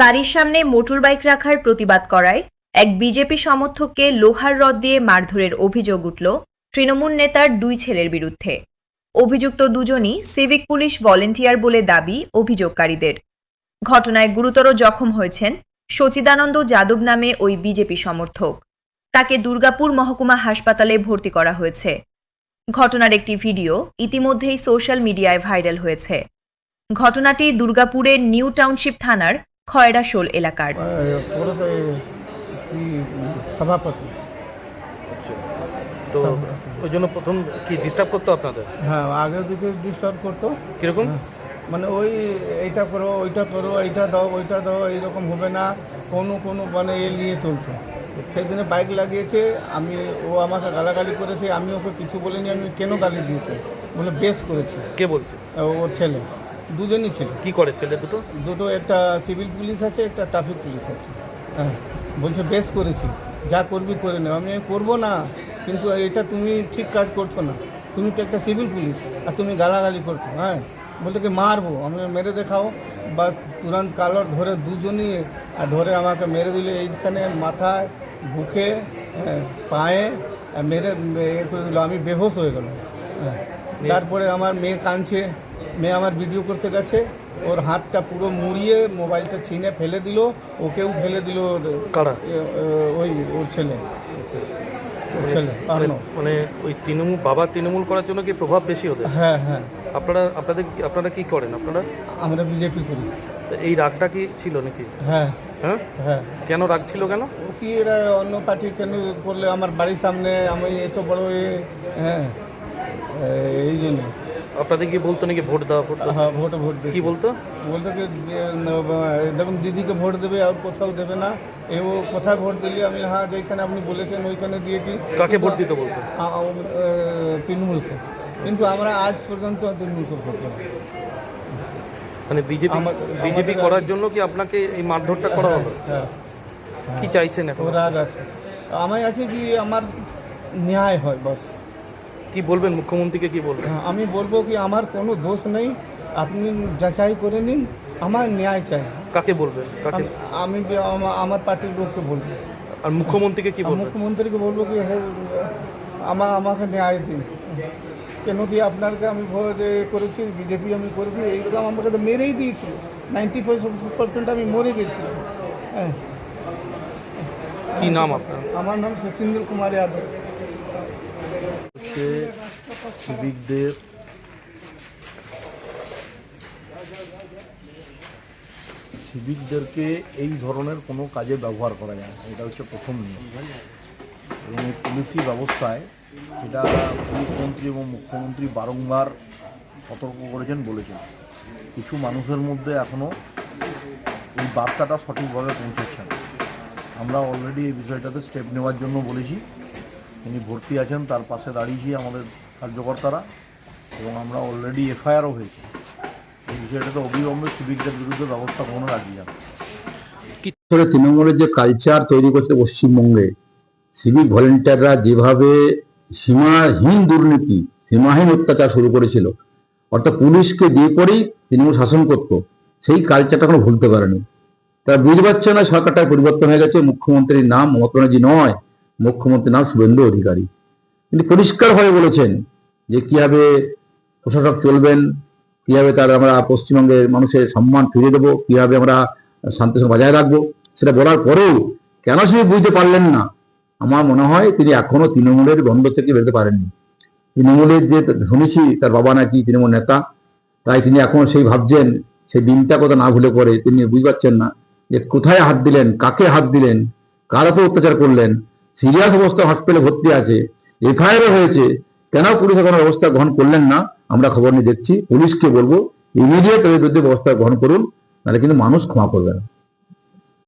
বাড়ির সামনে motor bike রাখার প্রতিবাদ করায় এক বিজেপি সমর্থককে লোহার রড দিয়ে মারধরের অভিযোগ উঠল তৃণমূল নেতার দুই ছেলের বিরুদ্ধে। অভিযুক্ত দুজনই সিভিক পুলিশ ভলেন্টিয়ার বলে দাবি অভিযোগকারীদের। ঘটনায় গুরুতর জখম হয়েছেন সচিদানন্দ যাদব নামে ওই বিজেপি সমর্থক। তাকে দুর্গাপুর মহকুমা হাসপাতালে ভর্তি করা হয়েছে। ঘটনার একটি ভিডিও ইতিমধ্যেই সোশ্যাল মিডিয়ায় ভাইরাল হয়েছে। ঘটনাটি দুর্গাপুরের নিউ টাউনশিপ থানার খয়রাশোল এলাকার। সভাপতি তো ওই জন্য প্রথম কি ডিস্টার্ব করতো আপনাদের? হ্যাঁ, আগের দিকে ডিস্টার্ব করতো। কিরকম? মানে ওই এইটা করো, ওইটা করো, এইটা দাও, ওইটা দাও, এইরকম হবে না, কোনো মানে এ নিয়ে চলছে। সেই দিনে বাইক লাগিয়েছে, ও আমাকে গালাগালি করেছে, আমি ওকে কিছু বলিনি। আমি কেন গালি দিয়েছে বলে বেশ করেছে। কে বলছে? ওর ছেলে, দুজনই ছেলে। কি করে ছেলে দুটো? একটা সিভিল পুলিশ আছে, একটা ট্রাফিক পুলিশ আছে। হ্যাঁ, বলছে বেশ করেছি, যা করবি করে নেব। আমি করবো না, কিন্তু এটা তুমি ঠিক কাজ করছো না, তুমি তো একটা সিভিল পুলিশ আর তুমি গালাগালি করছো। হ্যাঁ, বলতে কি মারবো, আমি মেরে দেখাও। বাস তুরন্ত কালর ধরে দুজনই ধরে আমাকে মেরে দিলে, এইখানে মাথায়, বুকে, পায়ে মেরে করে দিল। আমি বেহোশ হয়ে গেল। হ্যাঁ, তারপরে আমার মেয়ে কাঁদছে, মেয়ে আমার ভিডিও করতে গেছে, ওর হাতটা পুরো মুড়িয়ে মোবাইলটা ছিনে ফেলে দিল, ওকেও ফেলে দিল। ওই ওর ছেলে। মানে ওই তৃণমূল করার জন্য কি প্রভাব বেশি হতো? হ্যাঁ হ্যাঁ। আপনারা কি করেন? আমরা বিজেপি করি। এই রাগটা কি ছিল নাকি? হ্যাঁ হ্যাঁ হ্যাঁ। কেন রাগ ছিল? কেন কি এরা অন্য পার্টি কেন করলে আমার বাড়ির সামনে, আমি এত বড় হ্যাঁ, এই জন্য। আপনাদের কি বলতো নাকি ভোট দেওয়া? হ্যাঁ, ভোট কি বলতো? কি দেখুন, দিদিকে ভোট দেবে আর কোথাও দেবে না। ও কোথায় ভোট দিলি? আমি হ্যাঁ, যেখানে আপনি বলেছেন ওইখানে দিয়েছি। কাকে ভোট দিতে বলতো? তৃণমূলকে। কিন্তু আমরা আজ পর্যন্ত তৃণমূলকে ভোট দেবো। মানে বিজেপি করার জন্য কি আপনাকে এই মারধরটা করা হলো? হ্যাঁ। কি চাইছেন এখন? রাগ আছে, আমি আছে কি আমার ন্যায় হয়, বাস। কি বলবেন মুখ্যমন্ত্রীকে? কি বলবেন? আমি বলবো কি আমার কোনো দোষ নেই, আপনি যাচাই করে নিন, আমার ন্যায় চাই। কাকে বলবেন? আমি আমার পার্টির লোককে বলবো। আর মুখ্যমন্ত্রীকে কি বলবেন? মুখ্যমন্ত্রীকে বলবো কি আমাকে ন্যায় দিন। কেন কি আপনাকে আমি ভোট করেছি, বিজেপি আমি করেছি, এইরকম আমাকে তো মেরেই দিয়েছিল। 90% আমি মরে গেছি। হ্যাঁ। কি নাম আপনার? আমার নাম সচিন্দ্র কুমার যাদব। সিভিকদেরকে এই ধরনের কোনো কাজে ব্যবহার করা যায় না, এটা হচ্ছে প্রথম নিয়ম। এবং এই পুলিশি ব্যবস্থায় এটা পুলিশমন্ত্রী এবং মুখ্যমন্ত্রী বারংবার সতর্ক করেছেন, বলেছেন। কিছু মানুষের মধ্যে এখনও এই বার্তাটা সঠিকভাবে পৌঁছচ্ছে না। আমরা অলরেডি এই বিষয়টাতে স্টেপ নেওয়ার জন্য বলেছি। তিনি ভর্তি আছেন, তার পাশে দাঁড়িয়েছি আমাদের কার্যকর্তারা, এবং আমরা অলরেডি এফআইআরও হয়েছি। এই বিষয়টাতে অবিলম্বে সিভিকদের বিরুদ্ধে ব্যবস্থা গ্রহণের রাজি যাবে। তৃণমূলের যে কালচার তৈরি করছে পশ্চিমবঙ্গে, সিভিক ভলেন্টিয়াররা যেভাবে সীমাহীন দুর্নীতি, সীমাহীন অত্যাচার শুরু করেছিল, অর্থাৎ পুলিশকে দিয়ে করেই তৃণমূল শাসন করত, সেই কালচারটা এখনো ভুলতে পারেনি। তারা বুঝতে পারছে না সরকারটার পরিবর্তন হয়ে গেছে, মুখ্যমন্ত্রীর নাম মমতা ব্যানার্জি নয়, মুখ্যমন্ত্রীর নাম শুভেন্দু অধিকারী। তিনি পরিষ্কারভাবে বলেছেন যে কীভাবে প্রশাসক চলবেন, কীভাবে আমরা পশ্চিমবঙ্গের মানুষের সম্মান ফিরিয়ে দেবো, কীভাবে আমরা শান্তি বজায় রাখবো। সেটা বলার পরেও কেন সে বুঝতে পারলেন না? আমার মনে হয় তিনি এখনো তৃণমূলের দ্বন্দ্ব থেকে বেরোতে পারেননি। তৃণমূলের যে শুনেছি তার বাবা নাকি তৃণমূল নেতা, তাই তিনি এখন সেই ভাবছেন, সেই দিনটা কথা না ভুলে করে তিনি বুঝতে পারছেন না যে কোথায় হাত দিলেন, কাকে হাত দিলেন, কার উপর অত্যাচার করলেন। সিরিয়াস অবস্থা, হসপিটালে ভর্তি আছে, এফআইআরও হয়েছে, কেন পুলিশ কোনো ব্যবস্থা গ্রহণ করলেন না? আমরা খবর নিয়ে দেখছি। পুলিশকে বলবো ইমিডিয়েট এর বিরুদ্ধে ব্যবস্থা গ্রহণ করুন, নাহলে কিন্তু মানুষ ক্ষমা করবে না।